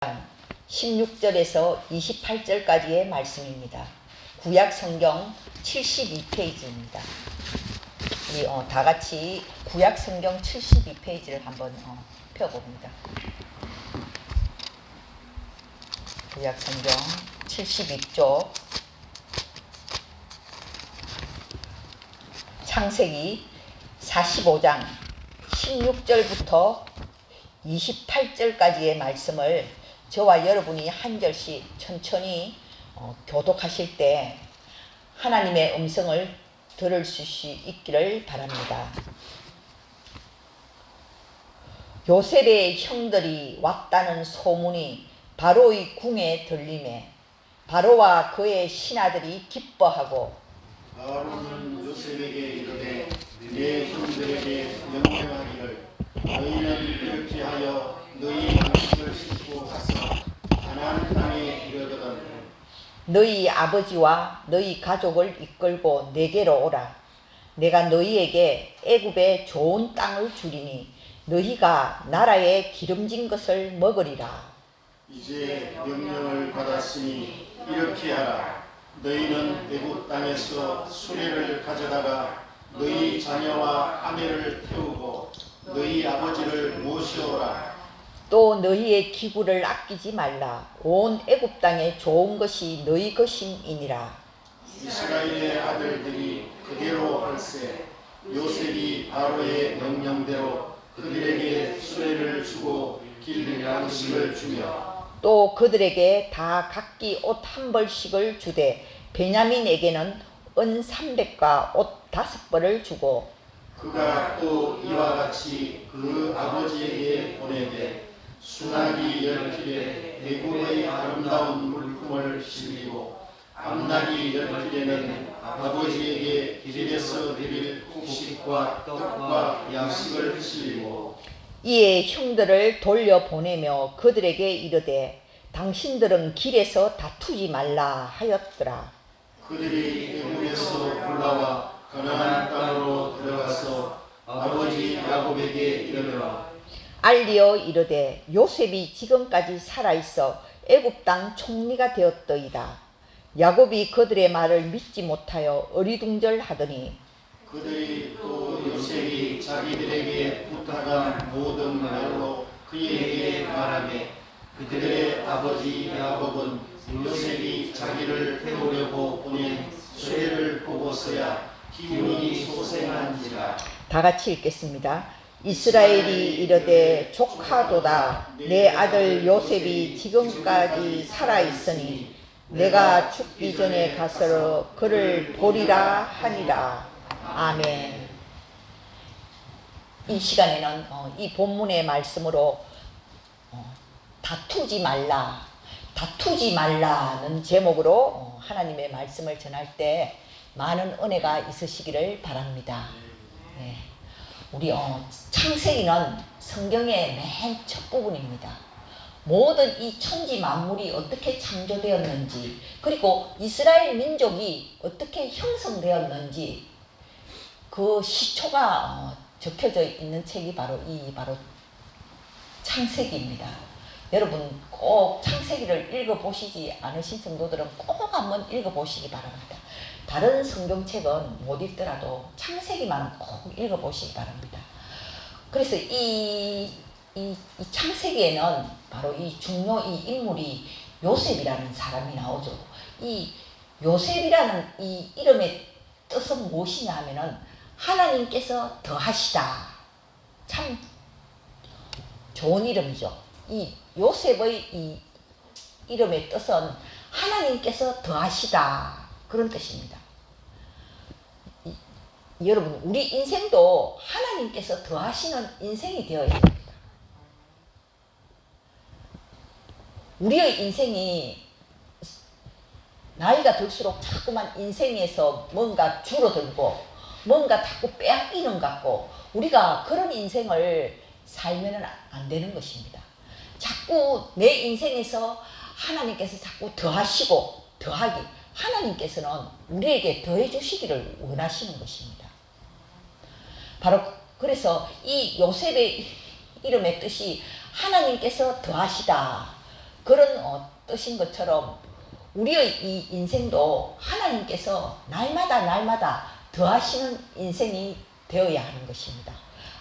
16절에서 28절까지의 말씀입니다. 구약 성경 72페이지입니다. 우리 다 같이 구약 성경 72페이지를 한번 펴봅니다. 구약 성경 72쪽 창세기 45장 16절부터 28절까지의 말씀을 저와 여러분이 한 절씩 천천히 교독하실 때 하나님의 음성을 들을 수 있기를 바랍니다. 요셉의 형들이 왔다는 소문이 바로의 궁에 들리매 바로와 그의 신하들이 기뻐하고 바로는 요셉에게 이르되 네 형들에게 명령하기를 너희는 이렇게 하여 너희 양식을 싣고 가서 가나안 땅에 이르거든 너희 아버지와 너희 가족을 이끌고 내게로 오라. 내가 너희에게 애굽의 좋은 땅을 주리니 너희가 나라의 기름진 것을 먹으리라. 이제 명령을 받았으니 이렇게 하라. 너희는 애굽 땅에서 수레를 가져다가 너희 자녀와 아내를 태우고 너희 아버지를 모시오라. 또 너희의 기구를 아끼지 말라. 온 애굽 땅에 좋은 것이 너희 것임이니라. 이스라엘의 아들들이 그대로 할세 요셉이 바로의 명령대로 그들에게 수레를 주고 길 양식을 주며 또 그들에게 다 각기 옷 한 벌씩을 주되 베냐민에게는 은 300과 옷 5벌을 주고 그가 또 이와 같이 그 아버지에게 보내되 수나기 10필에 애굽의 아름다운 물품을 실리고 암나기 10필에는 아버지에게 길에서 드릴 곡식과 떡과 양식을 실리고 이에 형들을 돌려보내며 그들에게 이르되 당신들은 길에서 다투지 말라 하였더라. 그들이 애굽에서 올라와 가나안 땅으로 들어가서 아버지 야곱에게 이르노라. 알리어 이르되 요셉이 지금까지 살아있어 애굽 땅 총리가 되었더이다. 야곱이 그들의 말을 믿지 못하여 어리둥절하더니 그들이 또 요셉이 자기들에게 부탁한 모든 말로 그에게 말하매 그들의 아버지 야곱은 요셉이 자기를 태우려고 보낸 수레를 보고서야 기분이 소생한지라. 다 같이 읽겠습니다. 이스라엘이 이르되 조카도다. 내 아들 요셉이 지금까지 살아있으니 내가 죽기 전에 가서 그를 보리라 하니라. 아멘. 이 시간에는 이 본문의 말씀으로 다투지 말라는 제목으로 하나님의 말씀을 전할 때 많은 은혜가 있으시기를 바랍니다. 네. 우리 창세기는 성경의 맨 첫 부분입니다. 모든 이 천지 만물이 어떻게 창조되었는지, 그리고 이스라엘 민족이 어떻게 형성되었는지 그 시초가 적혀져 있는 책이 바로 창세기입니다. 여러분 꼭 창세기를 읽어보시지 않으신 성도들은 꼭 한번 읽어보시기 바랍니다. 다른 성경책은 못 읽더라도 창세기만 꼭 읽어보시기 바랍니다. 그래서 이 창세기에는 바로 이 인물이 요셉이라는 사람이 나오죠. 이 요셉이라는 이 이름의 뜻은 무엇이냐 하면은 하나님께서 더하시다. 참 좋은 이름이죠. 이 요셉의 이 이름의 뜻은 하나님께서 더하시다. 그런 뜻입니다. 여러분 우리 인생도 하나님께서 더하시는 인생이 되어야 됩니다. 우리의 인생이 나이가 들수록 자꾸만 인생에서 뭔가 줄어들고 뭔가 자꾸 빼앗기는 것 같고 우리가 그런 인생을 살면 안 되는 것입니다. 자꾸 내 인생에서 하나님께서 자꾸 더하시고 더하기 하나님께서는 우리에게 더해 주시기를 원하시는 것입니다. 바로 그래서 이 요셉의 이름의 뜻이 하나님께서 더하시다. 그런 뜻인 것처럼 우리의 이 인생도 하나님께서 날마다 더하시는 인생이 되어야 하는 것입니다.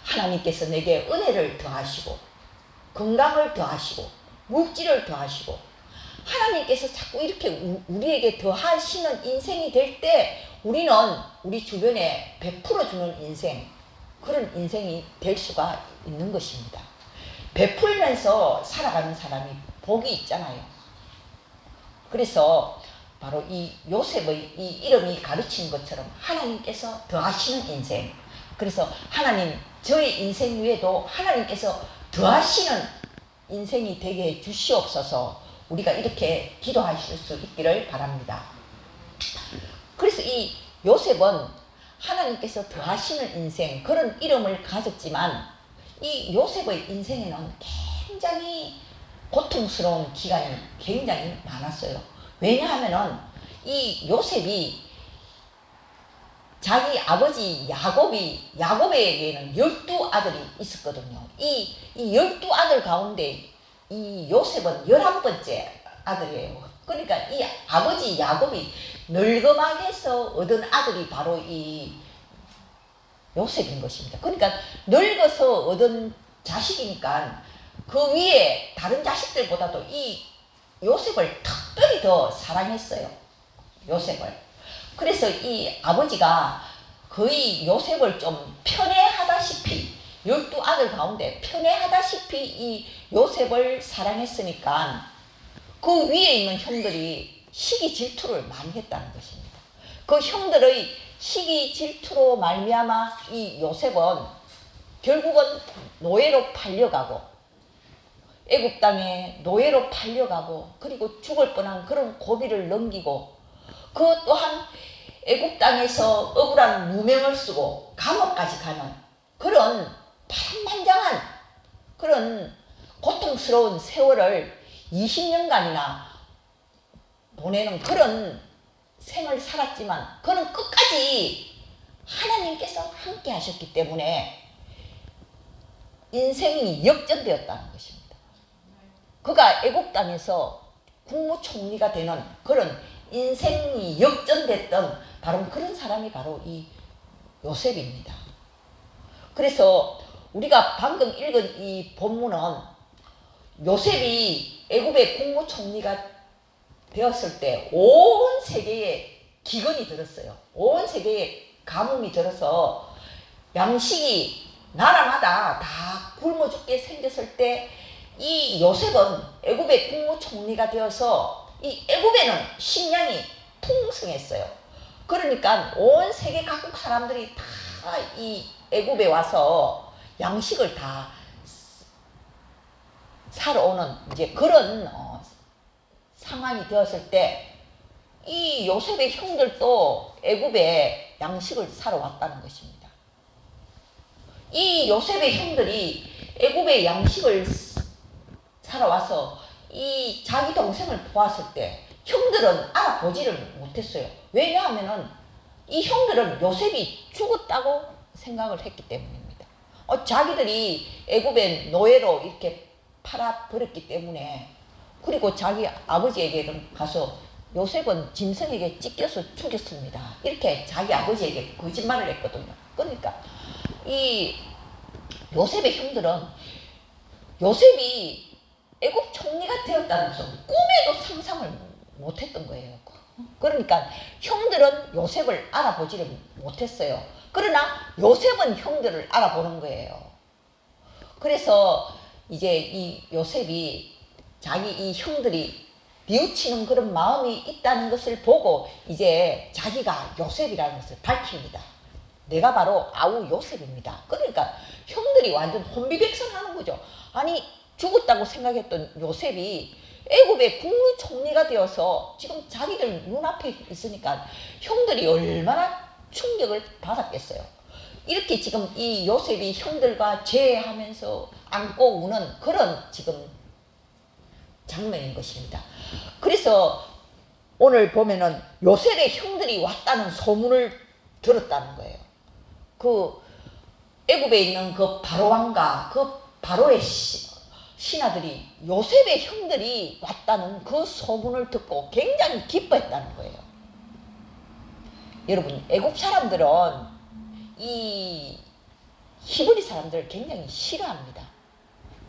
하나님께서 내게 은혜를 더하시고 건강을 더하시고 물질을 더하시고 하나님께서 자꾸 이렇게 우리에게 더하시는 인생이 될 때 우리는 우리 주변에 베풀어주는 인생, 그런 인생이 될 수가 있는 것입니다. 베풀면서 살아가는 사람이 복이 있잖아요. 그래서 바로 이 요셉의 이 이름이 가르치는 것처럼 하나님께서 더하시는 인생. 그래서 하나님, 저의 인생 위에도 하나님께서 더하시는 인생이 되게 해 주시옵소서. 우리가 이렇게 기도하실 수 있기를 바랍니다. 그래서 이 요셉은 하나님께서 더하시는 인생, 그런 이름을 가졌지만 이 요셉의 인생에는 굉장히 고통스러운 기간이 굉장히 많았어요. 왜냐하면은 이 요셉이 자기 아버지 야곱에게는 12아들이 있었거든요. 이 12아들 가운데 이 요셉은 11번째 아들이에요. 그러니까 이 아버지 야곱이 늙어막에서 얻은 아들이 바로 이 요셉인 것입니다. 그러니까 늙어서 얻은 자식이니까 그 위에 다른 자식들보다도 이 요셉을 특별히 더 사랑했어요. 요셉을. 그래서 이 아버지가 거의 요셉을 좀 편애하다시피, 12아들 가운데 편애하다시피 이 요셉을 사랑했으니까 그 위에 있는 형들이 시기 질투를 많이 했다는 것입니다. 그 형들의 시기 질투로 말미암아 이 요셉은 결국은 노예로 팔려가고 애굽 땅에 노예로 팔려가고 그리고 죽을 뻔한 그런 고비를 넘기고 그 또한 애굽 땅에서 억울한 누명을 쓰고 감옥까지 가는 그런 파란만장한 그런 고통스러운 세월을 20년간이나 보내는 그런 생을 살았지만 그는 끝까지 하나님께서 함께 하셨기 때문에 인생이 역전되었다는 것입니다. 그가 애굽 땅에서 국무총리가 되는 그런 인생이 역전됐던 바로 그런 사람이 바로 이 요셉입니다. 그래서 우리가 방금 읽은 이 본문은 요셉이 애굽의 국무총리가 되었을 때 온 세계에 기근이 들었어요. 온 세계에 가뭄이 들어서 양식이 나라마다 다 굶어 죽게 생겼을 때 이 요셉은 애굽의 국무총리가 되어서 이 애굽에는 식량이 풍성했어요. 그러니까 온 세계 각국 사람들이 다 이 애굽에 와서 양식을 다 사러 오는 이제 그런 상황이 되었을 때 이 요셉의 형들도 애굽에 양식을 사러 왔다는 것입니다. 이 요셉의 형들이 애굽에 양식을 사러 와서 이 자기 동생을 보았을 때 형들은 알아보지를 못했어요. 왜냐하면은 이 형들은 요셉이 죽었다고 생각을 했기 때문입니다. 자기들이 애굽의 노예로 이렇게 팔아버렸기 때문에 그리고 자기 아버지에게는 가서 요셉은 짐승에게 찢겨서 죽였습니다. 이렇게 자기 아버지에게 거짓말을 했거든요. 그러니까 이 요셉의 형들은 요셉이 애굽 총리가 되었다는 것은 꿈에도 상상을 못했던 거예요. 그러니까 형들은 요셉을 알아보지를 못했어요. 그러나 요셉은 형들을 알아보는 거예요. 그래서 이제 이 요셉이 자기 이 형들이 뉘우치는 그런 마음이 있다는 것을 보고 이제 자기가 요셉이라는 것을 밝힙니다. 내가 바로 아우 요셉입니다. 그러니까 형들이 완전 혼비백산하는 거죠. 아니 죽었다고 생각했던 요셉이 애굽의 국무총리가 되어서 지금 자기들 눈앞에 있으니까 형들이 얼마나 충격을 받았겠어요. 이렇게 지금 이 요셉이 형들과 재회하면서 안고 우는 그런 지금 장면인 것입니다. 그래서 오늘 보면은 요셉의 형들이 왔다는 소문을 들었다는 거예요. 그 애굽에 있는 그 바로 왕과 그 바로의 신하들이 요셉의 형들이 왔다는 그 소문을 듣고 굉장히 기뻐했다는 거예요. 여러분, 애국 사람들은 이 히브리 사람들을 굉장히 싫어합니다.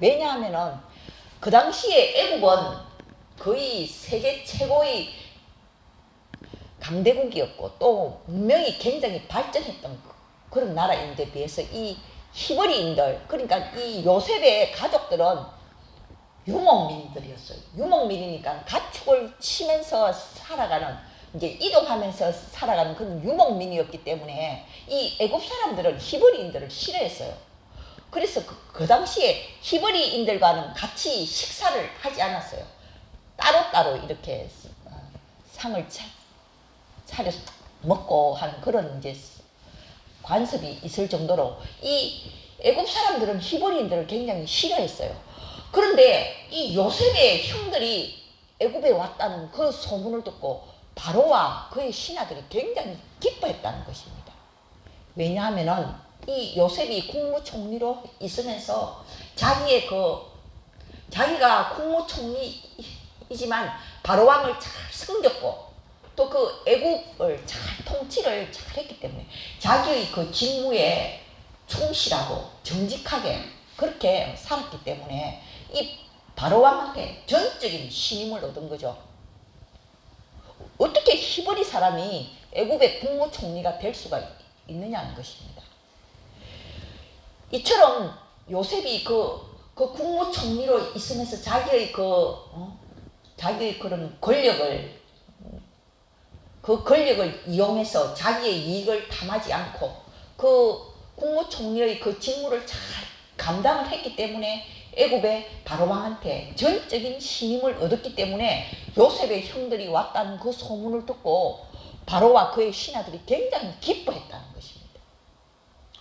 왜냐하면은 그 당시에 애국은 거의 세계 최고의 강대국이었고 또 문명이 굉장히 발전했던 그런 나라인데 비해서 이 히브리인들, 그러니까 이 요셉의 가족들은 유목민들이었어요. 유목민이니까 가축을 치면서 살아가는, 이제 이동하면서 살아가는 그런 유목민이었기 때문에 이 애굽 사람들은 히브리인들을 싫어했어요. 그래서 그 당시에 히브리인들과는 같이 식사를 하지 않았어요. 따로따로 이렇게 상을 차려서 먹고 하는 그런 이제 관습이 있을 정도로 이 애굽 사람들은 히브리인들을 굉장히 싫어했어요. 그런데 이 요셉의 형들이 애굽에 왔다는 그 소문을 듣고 바로와 그의 신하들이 굉장히 기뻐했다는 것입니다. 왜냐하면은 이 요셉이 국무총리로 있으면서 자기가 국무총리이지만 바로왕을 잘 섬겼고 또 그 애국을 잘 통치를 잘 했기 때문에 자기의 그 직무에 충실하고 정직하게 그렇게 살았기 때문에 이 바로왕한테 전적인 신임을 얻은 거죠. 어떻게 히브리 사람이 애굽의 국무총리가 될 수가 있느냐는 것입니다. 이처럼 요셉이 그 국무총리로 있으면서 자기의 그런 권력을 이용해서 자기의 이익을 탐하지 않고 그 국무총리의 그 직무를 잘 감당을 했기 때문에 애굽의 바로왕한테 전적인 신임을 얻었기 때문에 요셉의 형들이 왔다는 그 소문을 듣고 바로와 그의 신하들이 굉장히 기뻐했다는 것입니다.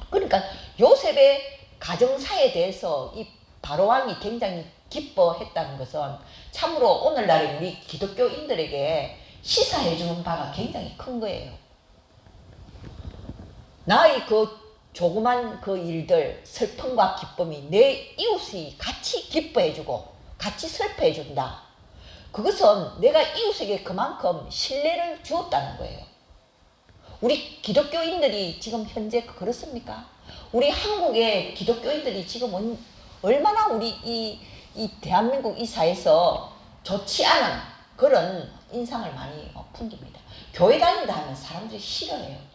그러니까 요셉의 가정사에 대해서 이 바로왕이 굉장히 기뻐했다는 것은 참으로 오늘날의 우리 기독교인들에게 시사해주는 바가 굉장히 큰 거예요. 나의 그 조그만 그 일들, 슬픔과 기쁨이 내 이웃이 같이 기뻐해주고 같이 슬퍼해준다. 그것은 내가 이웃에게 그만큼 신뢰를 주었다는 거예요. 우리 기독교인들이 지금 현재 그렇습니까? 우리 한국의 기독교인들이 지금 얼마나 우리 이 대한민국 이 사회에서 좋지 않은 그런 인상을 많이 풍깁니다. 교회 다닌다 하면 사람들이 싫어해요.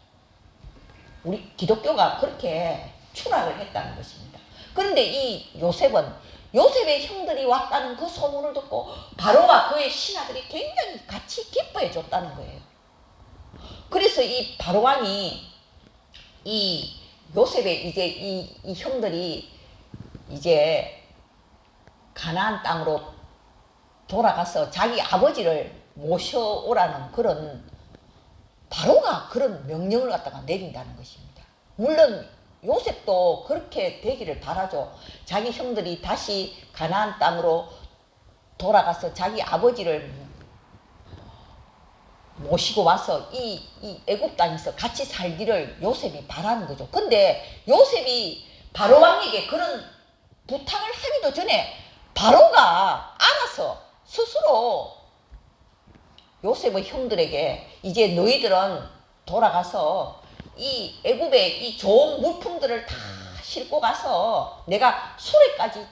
우리 기독교가 그렇게 추락을 했다는 것입니다. 그런데 이 요셉의 형들이 왔다는 그 소문을 듣고 바로와 그의 신하들이 굉장히 같이 기뻐해 줬다는 거예요. 그래서 이 바로왕이 이 요셉의 이제 이 형들이 이제 가나안 땅으로 돌아가서 자기 아버지를 모셔오라는 그런 바로가 그런 명령을 갖다가 내린다는 것입니다. 물론 요셉도 그렇게 되기를 바라죠. 자기 형들이 다시 가나안 땅으로 돌아가서 자기 아버지를 모시고 와서 이 애굽 땅에서 같이 살기를 요셉이 바라는 거죠. 근데 요셉이 바로왕에게 그런 부탁을 하기도 전에 바로가 알아서 스스로 요셉의 형들에게 이제 너희들은 돌아가서 이 애굽의 이 좋은 물품들을 다 싣고 가서 내가 수레까지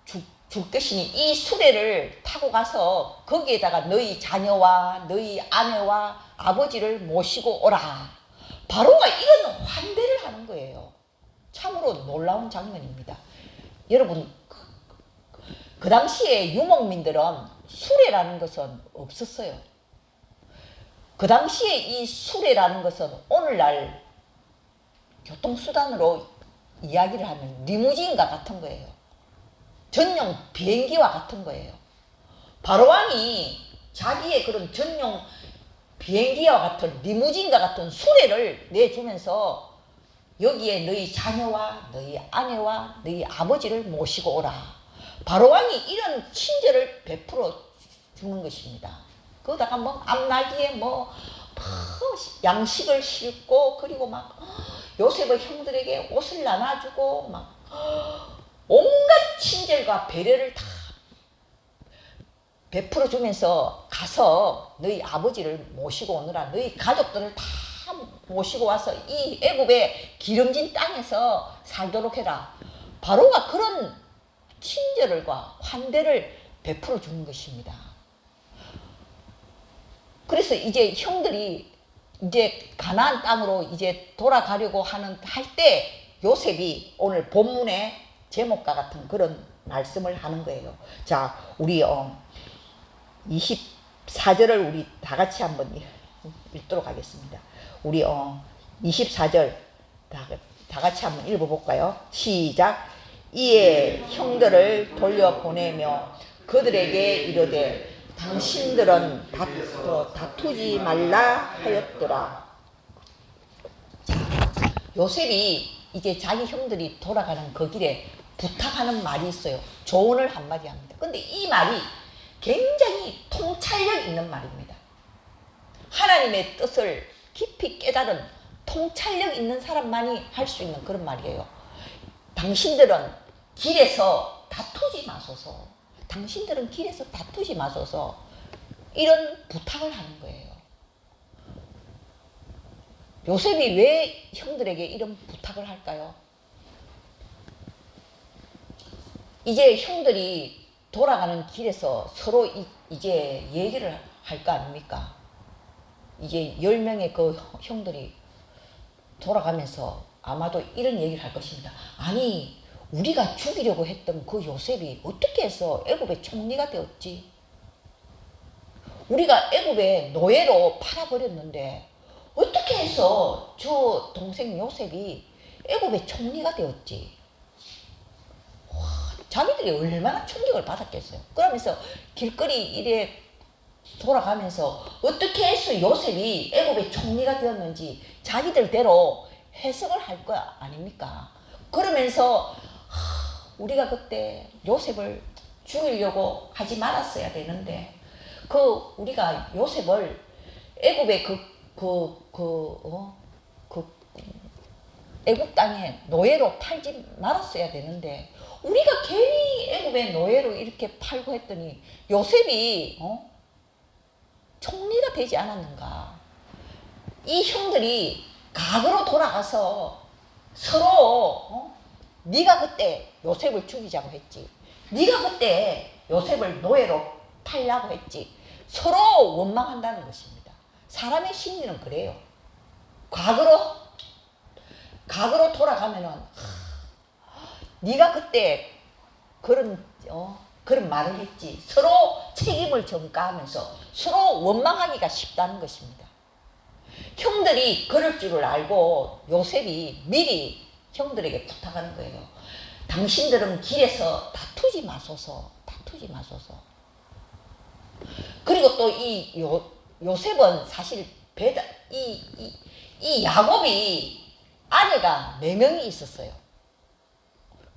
줄 것이니 이 수레를 타고 가서 거기에다가 너희 자녀와 너희 아내와 아버지를 모시고 오라. 바로가 이런 환대를 하는 거예요. 참으로 놀라운 장면입니다. 여러분, 그 당시에 유목민들은 수레라는 것은 없었어요. 그 당시에 이 수레라는 것은 오늘날 교통수단으로 이야기를 하면 리무진과 같은 거예요. 전용 비행기와 같은 거예요. 바로왕이 자기의 그런 전용 비행기와 같은 리무진과 같은 수레를 내주면서 여기에 너희 자녀와 너희 아내와 너희 아버지를 모시고 오라. 바로왕이 이런 친절을 베풀어 주는 것입니다. 거기다가 뭐 앞나기에 뭐 양식을 싣고 그리고 막 요셉의 형들에게 옷을 나눠주고 막 온갖 친절과 배려를 다 베풀어 주면서 가서 너희 아버지를 모시고 오느라 너희 가족들을 다 모시고 와서 이 애굽의 기름진 땅에서 살도록 해라. 바로가 그런 친절과 환대를 베풀어 주는 것입니다. 그래서 이제 형들이 이제 가나안 땅으로 이제 돌아가려고 할 때 요셉이 오늘 본문의 제목과 같은 그런 말씀을 하는 거예요. 자, 우리 24절을 우리 다 같이 한번 읽도록 하겠습니다. 우리 24절 다 같이 한번 읽어볼까요? 시작. 이에 형들을 돌려보내며 그들에게 이르되 당신들은 다투지 말라 하였더라. 자, 요셉이 이제 자기 형들이 돌아가는 그 길에 부탁하는 말이 있어요. 조언을 한마디 합니다. 근데 이 말이 굉장히 통찰력 있는 말입니다. 하나님의 뜻을 깊이 깨달은 통찰력 있는 사람만이 할 수 있는 그런 말이에요. 당신들은 길에서 다투지 마소서. 당신들은 길에서 다투지 마소서. 이런 부탁을 하는 거예요. 요셉이 왜 형들에게 이런 부탁을 할까요? 이제 형들이 돌아가는 길에서 서로 이제 얘기를 할 거 아닙니까? 이제 10명의 그 형들이 돌아가면서 아마도 이런 얘기를 할 것입니다. 아니, 우리가 죽이려고 했던 그 요셉이 어떻게 해서 애굽의 총리가 되었지? 우리가 애굽의 노예로 팔아버렸는데 어떻게 해서 저 동생 요셉이 애굽의 총리가 되었지? 와, 자기들이 얼마나 충격을 받았겠어요. 그러면서 길거리 이래 돌아가면서 어떻게 해서 요셉이 애굽의 총리가 되었는지 자기들대로 해석을 할 거 아닙니까? 그러면서 우리가 그때 요셉을 죽이려고 하지 말았어야 되는데 우리가 요셉을 애굽의 애굽 땅에 노예로 팔지 말았어야 되는데 우리가 괜히 애굽의 노예로 이렇게 팔고 했더니 요셉이 총리가 되지 않았는가. 이 형들이 각으로 돌아가서 서로 네가 그때 요셉을 죽이자고 했지. 네가 그때 요셉을 노예로 팔려고 했지. 서로 원망한다는 것입니다. 사람의 심리는 그래요. 과거로 돌아가면은 네가 그때 그런 말을 했지. 서로 책임을 전가하면서 서로 원망하기가 쉽다는 것입니다. 형들이 그럴 줄을 알고 요셉이 미리 형들에게 부탁하는 거예요. 당신들은 길에서 다투지 마소서. 다투지 마소서. 그리고 또 이 요셉은 사실 이 야곱이 아내가 4명이 있었어요.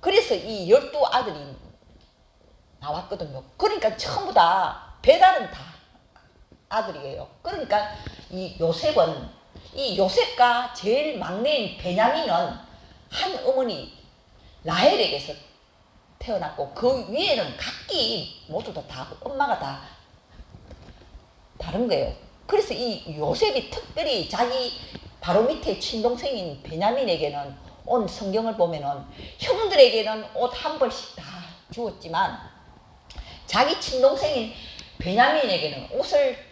그래서 이 12아들이 나왔거든요. 그러니까 전부 다 배달은 다 아들이에요. 그러니까 이 요셉과 제일 막내인 베냐민은 한 어머니 라헬에게서 태어났고 그 위에는 각기 모두 다 엄마가 다 다른 거예요. 그래서 이 요셉이 특별히 자기 바로 밑에 친동생인 베냐민에게는 오늘 성경을 보면은 형들에게는 옷 한 벌씩 다 주었지만 자기 친동생인 베냐민에게는 옷을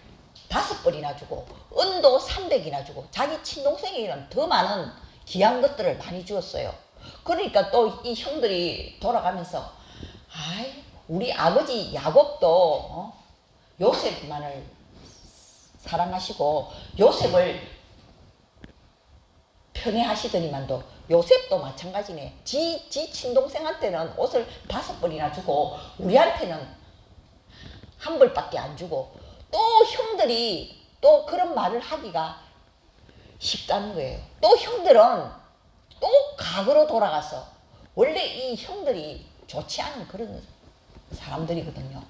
5벌이나 주고 은도 300이나 주고 자기 친동생에게는 더 많은 귀한 것들을 많이 주었어요. 그러니까 또 이 형들이 돌아가면서 우리 아버지 야곱도 요셉만을 사랑하시고 요셉을 편애하시더니만도 요셉도 마찬가지네. 지 친동생한테는 옷을 5벌이나 주고 우리한테는 한 벌밖에 안 주고 또 형들이 또 그런 말을 하기가 쉽다는 거예요. 또 형들은 또 과거로 돌아가서 원래 이 형들이 좋지 않은 그런 사람들이거든요.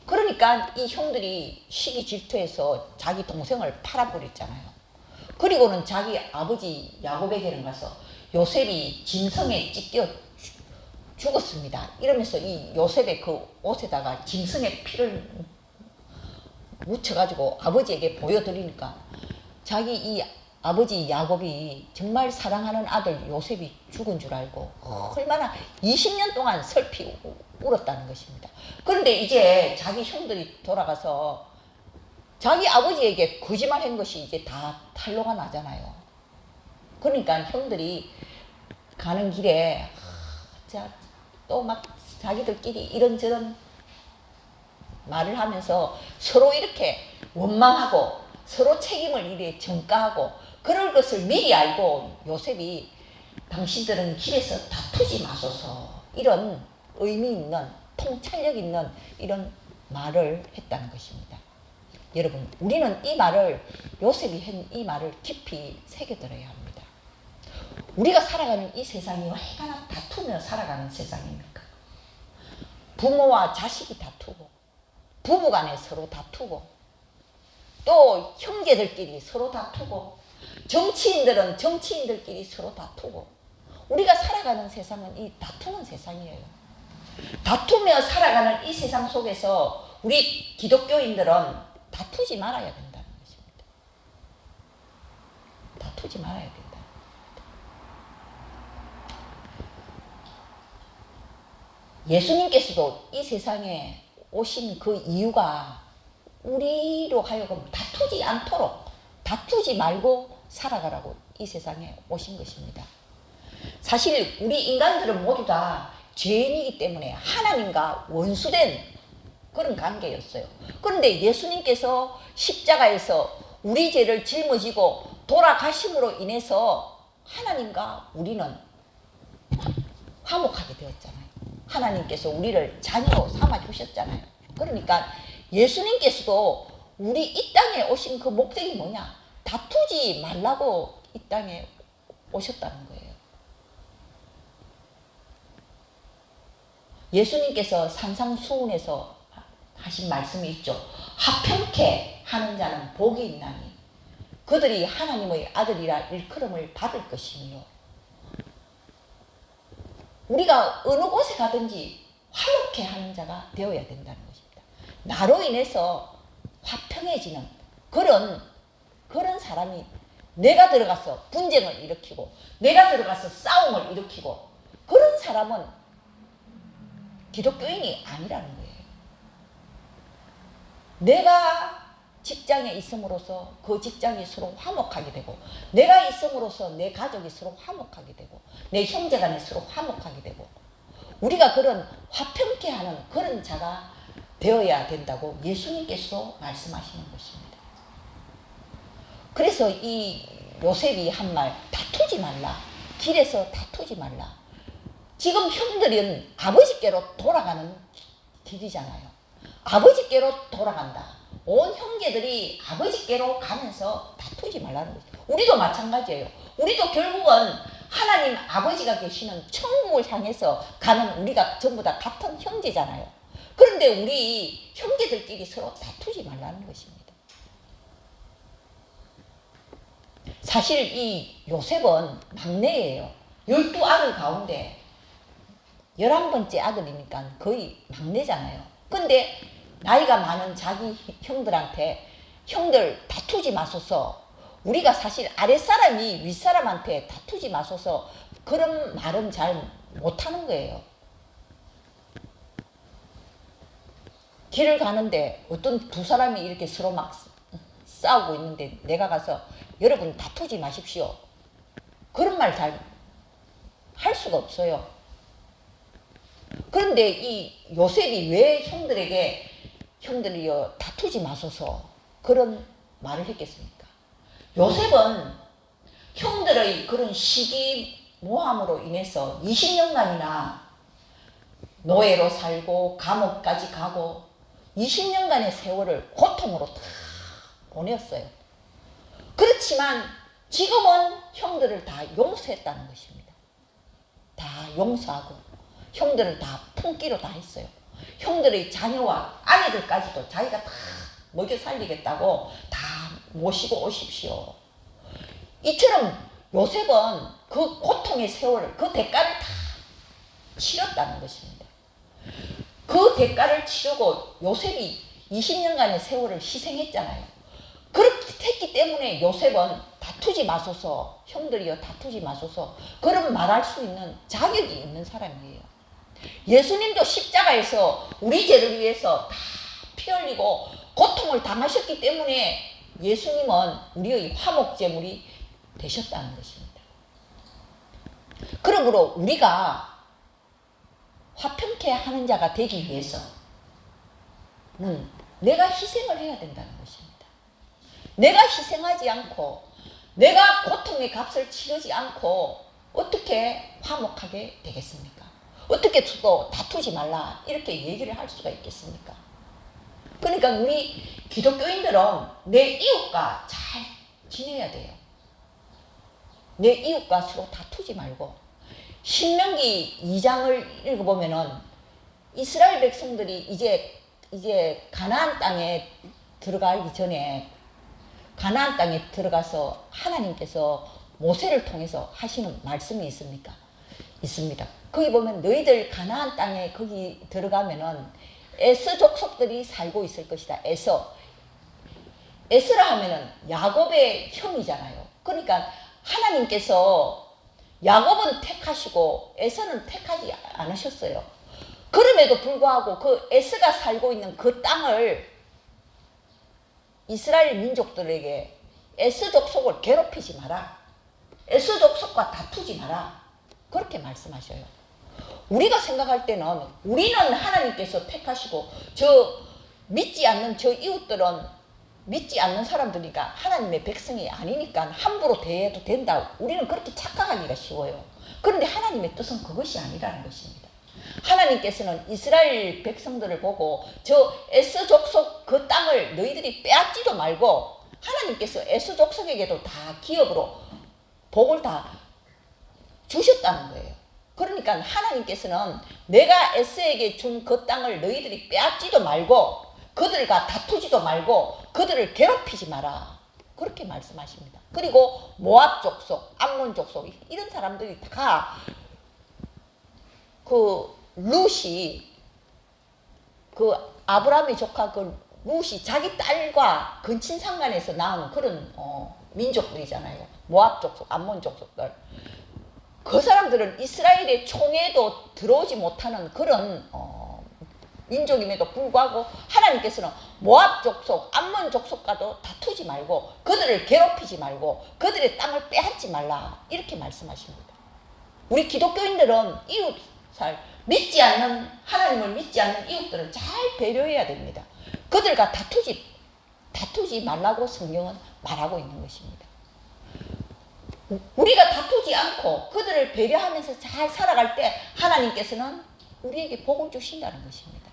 그러니까 이 형들이 시기 질투해서 자기 동생을 팔아버렸잖아요. 그리고는 자기 아버지 야곱에게는 가서 요셉이 짐승에 찢겨 죽었습니다. 이러면서 이 요셉의 그 옷에다가 짐승의 피를 묻혀가지고 아버지에게 보여드리니까 자기 이 아버지 야곱이 정말 사랑하는 아들 요셉이 죽은 줄 알고 얼마나 20년 동안 슬피 울었다는 것입니다. 그런데 이제 자기 형들이 돌아가서 자기 아버지에게 거짓말한 것이 이제 다 탄로가 나잖아요. 그러니까 형들이 가는 길에 또 막 자기들끼리 이런저런 말을 하면서 서로 이렇게 원망하고 서로 책임을 이래 전가하고 그럴 것을 미리 알고 요셉이 당신들은 길에서 다투지 마소서 이런 의미 있는 통찰력 있는 이런 말을 했다는 것입니다. 여러분, 우리는 이 말을 요셉이 한 이 말을 깊이 새겨들어야 합니다. 우리가 살아가는 이 세상이 얼마나 다투며 살아가는 세상입니까? 부모와 자식이 다투고 부부간에 서로 다투고 또 형제들끼리 서로 다투고 정치인들은 정치인들끼리 서로 다투고 우리가 살아가는 세상은 이 다투는 세상이에요. 다투며 살아가는 이 세상 속에서 우리 기독교인들은 다투지 말아야 된다는 것입니다. 다투지 말아야 된다. 예수님께서도 이 세상에 오신 그 이유가 우리로 하여금 다투지 않도록 다투지 말고 살아가라고 이 세상에 오신 것입니다. 사실 우리 인간들은 모두 다 죄인이기 때문에 하나님과 원수된 그런 관계였어요. 그런데 예수님께서 십자가에서 우리 죄를 짊어지고 돌아가심으로 인해서 하나님과 우리는 화목하게 되었잖아요. 하나님께서 우리를 자녀로 삼아주셨잖아요. 그러니까 예수님께서도 우리 이 땅에 오신 그 목적이 뭐냐? 다투지 말라고 이 땅에 오셨다는 거예요. 예수님께서 산상수훈에서 하신 말씀이 있죠. 화평케 하는 자는 복이 있나니 그들이 하나님의 아들이라 일컬음을 받을 것이며 우리가 어느 곳에 가든지 화목케 하는 자가 되어야 된다는 것입니다. 나로 인해서 화평해지는 그런 사람이 내가 들어가서 분쟁을 일으키고 내가 들어가서 싸움을 일으키고 그런 사람은 기독교인이 아니라는 거예요. 내가 직장에 있음으로써 그 직장이 서로 화목하게 되고 내가 있음으로써 내 가족이 서로 화목하게 되고 내 형제간에 서로 화목하게 되고 우리가 그런 화평케 하는 그런 자가 되어야 된다고 예수님께서 말씀하시는 것입니다. 그래서 이 요셉이 한 말 다투지 말라. 길에서 다투지 말라. 지금 형들은 아버지께로 돌아가는 길이잖아요. 아버지께로 돌아간다. 온 형제들이 아버지께로 가면서 다투지 말라는 거죠. 우리도 마찬가지예요. 우리도 결국은 하나님 아버지가 계시는 천국을 향해서 가는 우리가 전부 다 같은 형제잖아요. 그런데 우리 형제들끼리 서로 다투지 말라는 것입니다. 사실 이 요셉은 막내예요. 12아들 가운데 11번째 아들이니까 거의 막내잖아요. 근데 나이가 많은 자기 형들한테 형들 다투지 마소서 우리가 사실 아랫사람이 윗사람한테 다투지 마소서 그런 말은 잘 못하는 거예요. 길을 가는데 어떤 두 사람이 이렇게 서로 막 싸우고 있는데 내가 가서 여러분 다투지 마십시오. 그런 말 잘 할 수가 없어요. 그런데 이 요셉이 왜 형들이여 다투지 마소서 그런 말을 했겠습니까? 요셉은 형들의 그런 시기 모함으로 인해서 20년간이나 노예로 살고 감옥까지 가고 20년간의 세월을 고통으로 다 보냈어요. 그렇지만 지금은 형들을 다 용서했다는 것입니다. 다 용서하고 형들을 다 품기로 다 했어요. 형들의 자녀와 아내들까지도 자기가 다 먹여 살리겠다고 다 모시고 오십시오. 이처럼 요셉은 그 고통의 세월을 그 대가를 다 치렀다는 것입니다. 그 대가를 치르고 요셉이 20년간의 세월을 희생했잖아요. 그렇게 했기 때문에 요셉은 다투지 마소서, 형들이여 다투지 마소서, 그런 말할 수 있는 자격이 있는 사람이에요. 예수님도 십자가에서 우리 죄를 위해서 다 피 흘리고 고통을 당하셨기 때문에 예수님은 우리의 화목제물이 되셨다는 것입니다. 그러므로 우리가 화평케 하는 자가 되기 위해서는 내가 희생을 해야 된다는 것입니다. 내가 희생하지 않고 내가 고통의 값을 치르지 않고 어떻게 화목하게 되겠습니까? 어떻게 또 다투지 말라 이렇게 얘기를 할 수가 있겠습니까? 그러니까 우리 기독교인들은 내 이웃과 잘 지내야 돼요. 내 이웃과 서로 다투지 말고. 신명기 2장을 읽어보면은 이스라엘 백성들이 이제 가나안 땅에 들어가기 전에 가나안 땅에 들어가서 하나님께서 모세를 통해서 하시는 말씀이 있습니까? 있습니다. 거기 보면 너희들 가나안 땅에 거기 들어가면은 에서 족속들이 살고 있을 것이다. 에서라 하면은 야곱의 형이잖아요. 그러니까 하나님께서 야곱은 택하시고 에서는 택하지 않으셨어요. 그럼에도 불구하고 그 에서가 살고 있는 그 땅을 이스라엘 민족들에게 에서 족속을 괴롭히지 마라. 에서 족속과 다투지 마라. 그렇게 말씀하셔요. 우리가 생각할 때는 우리는 하나님께서 택하시고 저 믿지 않는 저 이웃들은 믿지 않는 사람들이니까 하나님의 백성이 아니니까 함부로 대해도 된다. 우리는 그렇게 착각하기가 쉬워요. 그런데 하나님의 뜻은 그것이 아니라는 것입니다. 하나님께서는 이스라엘 백성들을 보고 저 에서 족속 그 땅을 너희들이 빼앗지도 말고 하나님께서 에서 족속에게도 다 기업으로 복을 다 주셨다는 거예요. 그러니까 하나님께서는 내가 에서에게 준 그 땅을 너희들이 빼앗지도 말고 그들과 다투지도 말고 그들을 괴롭히지 마라. 그렇게 말씀하십니다. 그리고 모압 족속, 암몬 족속 이런 사람들이 다 그 룻이 그 아브라함의 조카 그 룻이 자기 딸과 근친상간에서 낳은 그런 민족들이잖아요. 모압 족속, 암몬 족속들. 그 사람들은 이스라엘의 총에도 들어오지 못하는 그런 민족임에도 불구하고 하나님께서는 모압 족속, 암몬 족속과도 다투지 말고 그들을 괴롭히지 말고 그들의 땅을 빼앗지 말라 이렇게 말씀하십니다. 우리 기독교인들은 이웃을 믿지 않는 하나님을 믿지 않는 이웃들을 잘 배려해야 됩니다. 그들과 다투지 말라고 성경은 말하고 있는 것입니다. 우리가 다투지 않고 그들을 배려하면서 잘 살아갈 때 하나님께서는 우리에게 복을 주신다는 것입니다.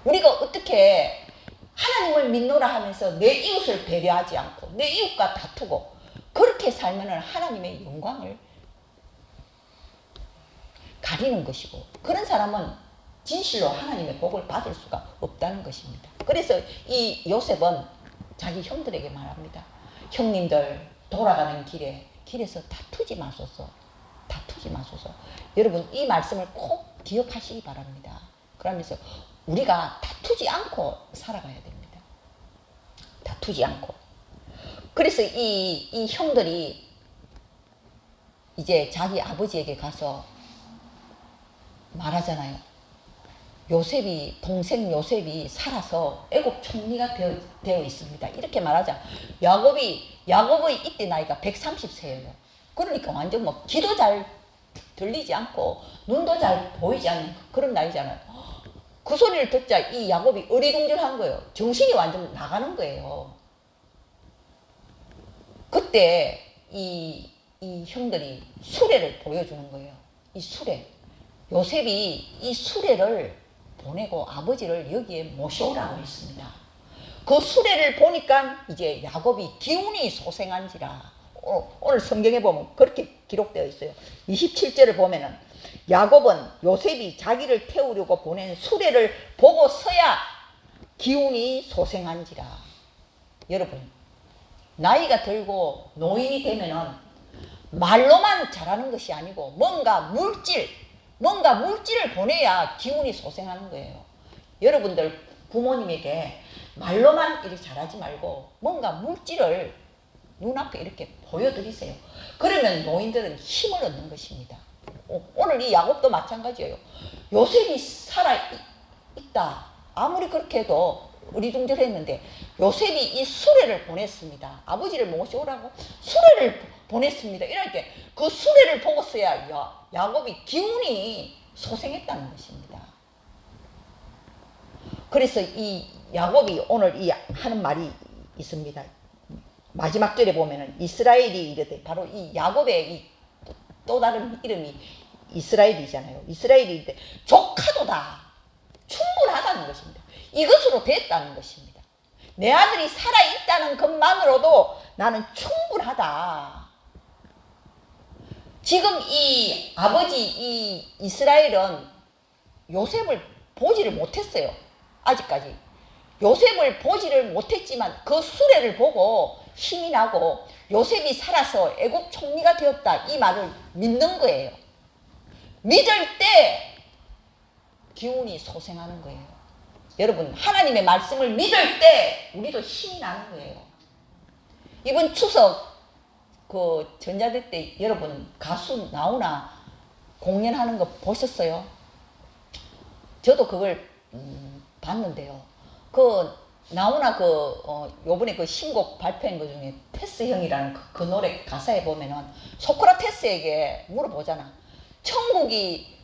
우리가 어떻게 하나님을 믿노라 하면서 내 이웃을 배려하지 않고 내 이웃과 다투고 그렇게 살면 하나님의 영광을 가리는 것이고 그런 사람은 진실로 하나님의 복을 받을 수가 없다는 것입니다. 그래서 이 요셉은 자기 형들에게 말합니다. 형님들 돌아가는 길에서 다투지 마소서. 다투지 마소서. 여러분 이 말씀을 꼭 기억하시기 바랍니다. 그러면서 우리가 다투지 않고 살아가야 됩니다. 다투지 않고. 그래서 이 형들이 이제 자기 아버지에게 가서 말하잖아요. 동생 요셉이 살아서 애굽 총리가 되어 있습니다. 이렇게 말하자. 야곱의 이때 나이가 130세예요. 그러니까 완전 뭐 귀도 잘 들리지 않고 눈도 잘 보이지 않는 그런 나이잖아요. 그 소리를 듣자 이 야곱이 어리둥절한 거예요. 정신이 완전 나가는 거예요. 그때 이 형들이 수레를 보여주는 거예요. 이 수레. 요셉이 이 수레를 보내고 아버지를 여기에 모셔오라고 했습니다. 그 수레를 보니까 이제 야곱이 기운이 소생한지라 오늘 성경에 보면 그렇게 기록되어 있어요. 27절을 보면은 야곱은 요셉이 자기를 태우려고 보낸 수레를 보고서야 기운이 소생한지라. 여러분 나이가 들고 노인이 되면은 말로만 잘하는 것이 아니고 뭔가 물질 뭔가 물질을 보내야 기운이 소생하는 거예요. 여러분들 부모님에게 말로만 이렇게 잘하지 말고 뭔가 물질을 눈앞에 이렇게 보여드리세요. 그러면 노인들은 힘을 얻는 것입니다. 오늘 이 야곱도 마찬가지예요. 요셉이 살아있다. 아무리 그렇게 해도 어리둥절했는데 요셉이 이 수레를 보냈습니다. 아버지를 모셔오라고 수레를 보냈습니다. 이렇게 그 수레를 보고서야 야곱이 기운이 소생했다는 것입니다. 그래서 이 야곱이 오늘 이 하는 말이 있습니다. 마지막 절에 보면은 이스라엘이 이르되, 바로 이 야곱의 이 또 다른 이름이 이스라엘이잖아요. 이스라엘이 이르되 족하도다. 충분하다는 것입니다. 이것으로 됐다는 것입니다. 내 아들이 살아있다는 것만으로도 나는 충분하다. 지금 이 아버지 이 이스라엘은 요셉을 보지를 못했어요. 아직까지. 요셉을 보지를 못했지만 그 수레를 보고 힘이 나고 요셉이 살아서 애굽 총리가 되었다, 이 말을 믿는 거예요. 믿을 때 기운이 소생하는 거예요. 여러분, 하나님의 말씀을 믿을 때 우리도 힘이 나는 거예요. 이번 추석 그 전자대 때 여러분 가수 나훈아 공연하는 거 보셨어요? 저도 그걸 봤는데요. 그 나훈아 요번에 그 신곡 발표한 것 중에 테스 형이라는 그 노래 가사에 보면은 소크라테스에게 물어보잖아. 천국이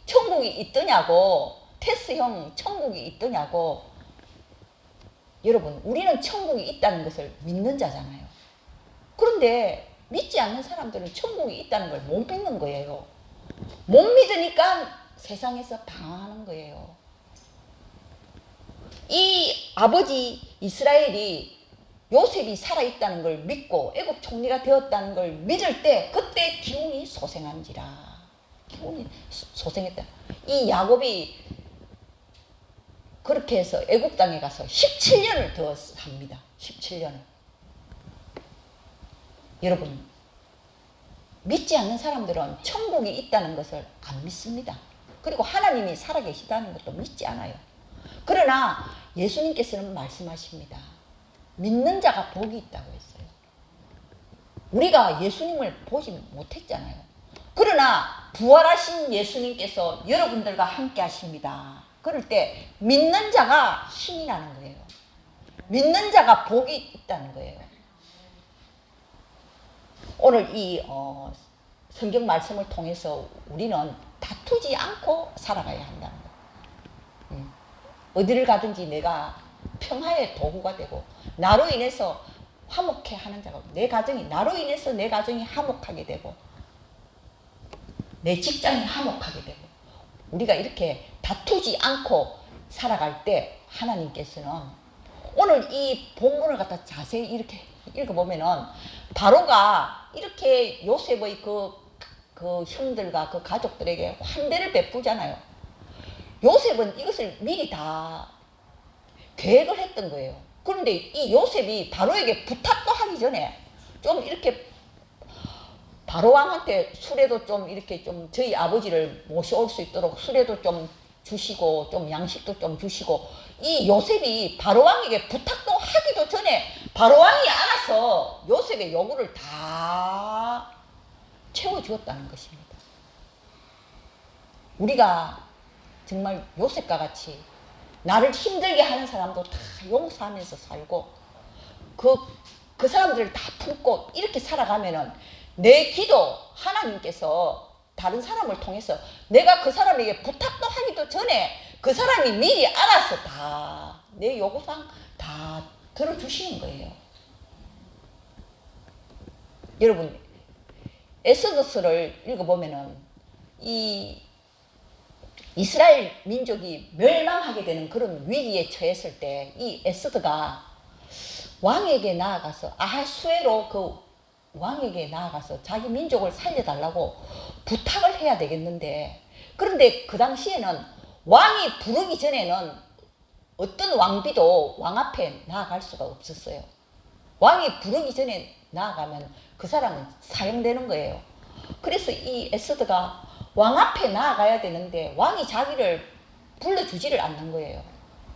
있더냐고. 테스 형, 천국이 있더냐고. 여러분, 우리는 천국이 있다는 것을 믿는 자잖아요. 그런데 믿지 않는 사람들은 천국이 있다는 걸 못 믿는 거예요. 못 믿으니까 세상에서 방황하는 거예요. 이 아버지 이스라엘이 요셉이 살아있다는 걸 믿고 애굽 총리가 되었다는 걸 믿을 때 그때 기운이 소생한지라. 기운이 소생했다. 이 야곱이 그렇게 해서 애굽 땅에 가서 17년을 더 삽니다. 17년을. 여러분, 믿지 않는 사람들은 천국이 있다는 것을 안 믿습니다. 그리고 하나님이 살아계시다는 것도 믿지 않아요. 그러나 예수님께서는 말씀하십니다. 믿는 자가 복이 있다고 했어요. 우리가 예수님을 보지 못했잖아요. 그러나 부활하신 예수님께서 여러분들과 함께 하십니다. 그럴 때 믿는 자가 힘이 나는 거예요. 믿는 자가 복이 있다는 거예요. 오늘 이 성경 말씀을 통해서 우리는 다투지 않고 살아가야 한다는 거예요. 어디를 가든지 내가 평화의 도구가 되고 나로 인해서 화목해 하는 자가, 내 가정이 나로 인해서 내 가정이 화목하게 되고 내 직장이 화목하게 되고 우리가 이렇게 다투지 않고 살아갈 때 하나님께서는 오늘 이 본문을 갖다 자세히 이렇게 읽어보면은 바로가 이렇게 요셉의 그 형들과 그 가족들에게 환대를 베푸잖아요. 요셉은 이것을 미리 다 계획을 했던 거예요. 그런데 이 요셉이 바로에게 부탁도 하기 전에 좀 이렇게 바로왕한테 수레도 좀 이렇게 좀 저희 아버지를 모셔올 수 있도록 수레도 좀 주시고 좀 양식도 좀 주시고, 이 요셉이 바로왕에게 부탁도 하기도 전에 바로왕이 알아서 요셉의 요구를 다 채워주었다는 것입니다. 우리가 정말 요셉과 같이 나를 힘들게 하는 사람도 다 용서하면서 살고 그 사람들을 다 품고 이렇게 살아가면은 내 기도 하나님께서 다른 사람을 통해서 내가 그 사람에게 부탁도 하기도 전에 그 사람이 미리 알아서 다 내 요구사항 다 들어주시는 거예요. 여러분, 엑소더스를 읽어보면은 이 이스라엘 민족이 멸망하게 되는 그런 위기에 처했을 때 이 에스더가 왕에게 나아가서 아하수에로 그 왕에게 나아가서 자기 민족을 살려달라고 부탁을 해야 되겠는데, 그런데 그 당시에는 왕이 부르기 전에는 어떤 왕비도 왕 앞에 나아갈 수가 없었어요. 왕이 부르기 전에 나아가면 그 사람은 사형되는 거예요. 그래서 이 에스더가 왕 앞에 나아가야 되는데 왕이 자기를 불러주지를 않는 거예요.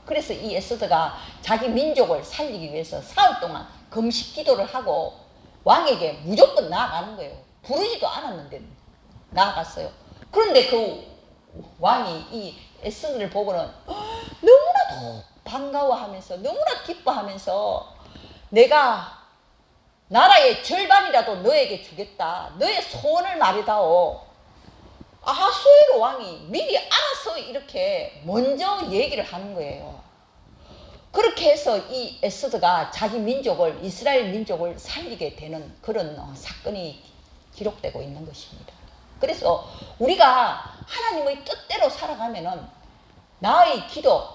그래서 이 에스더가 자기 민족을 살리기 위해서 사흘 동안 금식 기도를 하고 왕에게 무조건 나아가는 거예요. 부르지도 않았는데 나아갔어요. 그런데 그 왕이 이 에스더를 보고는 너무나도 반가워하면서 너무나 기뻐하면서 내가 나라의 절반이라도 너에게 주겠다. 너의 소원을 말해다오. 아하수에로 왕이 미리 알아서 이렇게 먼저 얘기를 하는 거예요. 그렇게 해서 이 에스더가 자기 민족을, 이스라엘 민족을 살리게 되는 그런 사건이 기록되고 있는 것입니다. 그래서 우리가 하나님의 뜻대로 살아가면은 나의 기도,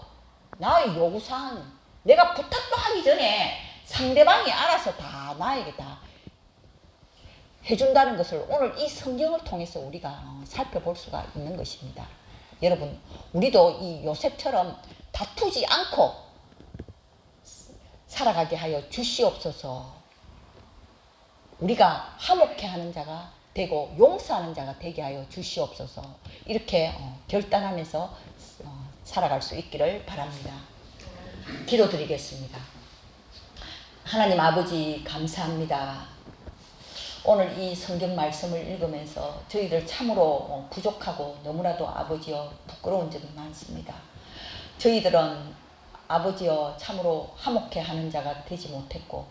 나의 요구사항, 내가 부탁도 하기 전에 상대방이 알아서 다 나에게 다 해준다는 것을 오늘 이 성경을 통해서 우리가 살펴볼 수가 있는 것입니다. 여러분, 우리도 이 요셉처럼 다투지 않고 살아가게 하여 주시옵소서. 우리가 화목해 하는 자가 되고 용서하는 자가 되게 하여 주시옵소서. 이렇게 결단하면서 살아갈 수 있기를 바랍니다. 기도드리겠습니다. 하나님 아버지 감사합니다. 오늘 이 성경 말씀을 읽으면서 저희들 참으로 부족하고 너무나도 아버지여 부끄러운 점이 많습니다. 저희들은 아버지여 참으로 화목해 하는 자가 되지 못했고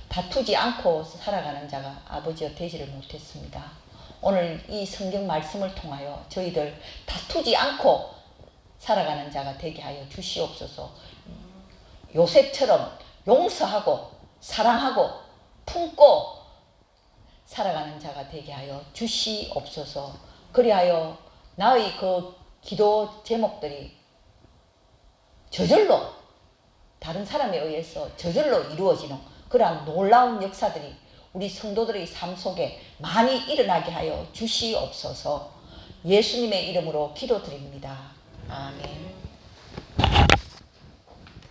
다투지 않고 살아가는 자가 아버지여 되지를 못했습니다. 오늘 이 성경 말씀을 통하여 저희들 다투지 않고 살아가는 자가 되게 하여 주시옵소서. 요셉처럼 용서하고 사랑하고 품고 살아가는 자가 되게 하여 주시옵소서. 그리하여 나의 그 기도 제목들이 저절로 다른 사람에 의해서 저절로 이루어지는 그러한 놀라운 역사들이 우리 성도들의 삶 속에 많이 일어나게 하여 주시옵소서. 예수님의 이름으로 기도드립니다. 아멘.